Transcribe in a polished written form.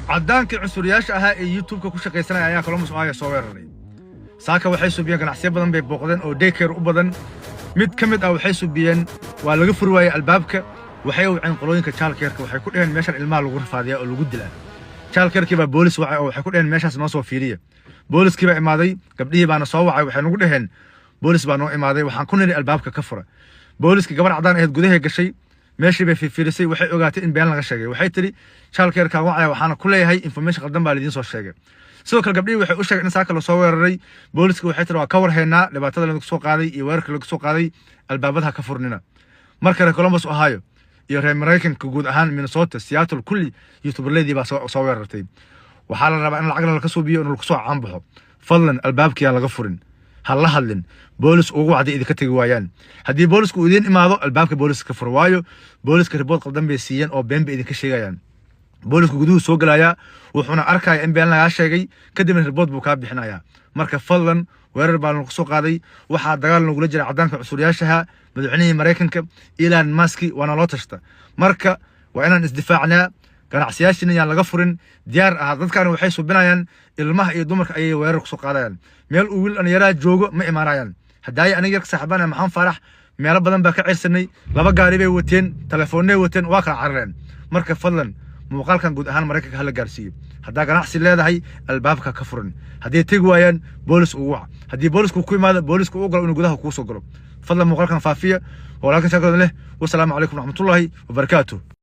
عدانك عنصرياش أها يوتيوب كوشة قيسنا أيام كلامس آية صورني ساكا وحيسو بيان كان حسيب بدن بيبوقدن أو ديكر وبدن مد كمد أو حيسو بيان ولا غفر واي البابك وحيو عن قلوينك تشالكيرك وحيكون إن ماشان المال الغرفة هذه أو الوجود الآن تشالكيرك يبقى بوليس وعي أو حيكون إن ماشان سماسو فيرية بوليس كيبقى إمادي قبليه بأنا صوّع وحنقول إهن بوليس بأنو إمادي وحنكون إن البابك كفرة بوليس كجبر عدان إهد جوده هيك ماشي في فيرسي وحي أوقات إن بيان لغا شيء وحي تري شالكيرك وعي وحنا كل هاي إنفورميشن قدام بالدين صار شيء سو كل قبليه وحي أشياء إن ساكل وصور الري بوليس وحي ترى كور هنا لبعتها لنا سوق هذه يورك لك سوق هذه البابتها كفرننا مركز كولومبوس أوهايو يا أمريكان كجود أهان مينيسوتا سياتل كل يوتيوبر ليدي بس صور الرتين وحالا ربع أن العقل الكسو بيه إنه الكسو عم بحه فضلا البابك يا لغفرن هلا هلن بوليس ugu wacday idinka tagi waayaan hadii boolisku idin imaado albaabka booliska fur waayo booliska report qaldan bay siiyeen oo been bay idinka sheegayaan boolisku guduhu soo galaya wuxuuna arkaya in been laga sheegay kadibna report buu ka bixinayaa marka fadlan weerar baa lagu soo qaaday waxa dagaal lagu jiray cadaanka cusuriyaashaha madaxweynaha Mareykanka Elon Musk wana loo tashta marka waa inaan isdifaacnaa ganacsiyaashina yaan laga furin diyaar ah dadkan waxay subinayaan ilmaha iyo dumarka ay weerar ku soo qaadayaan meel uu wiil an yaraa joogo ma imaanayaan haday aniga yar saxbana maxaan farax meel badan baa ka cirsanay laba gaari bay wateen telefoonay wateen waa ka carreen marka fadlan muuqaalkan guud ahaan Mareykanka hal gaarsiyo hadaa ganacsi leedahay albaabka ka furan hadii tag waayaan boolis uu wac hadii boolisku ku imaado boolisku uu galo inuu gudaha ku soo galo fadlan muuqaalkan faafiya walaalka shaqada leh wassalaamu calaykum raxmatullaahi wa barakaatuh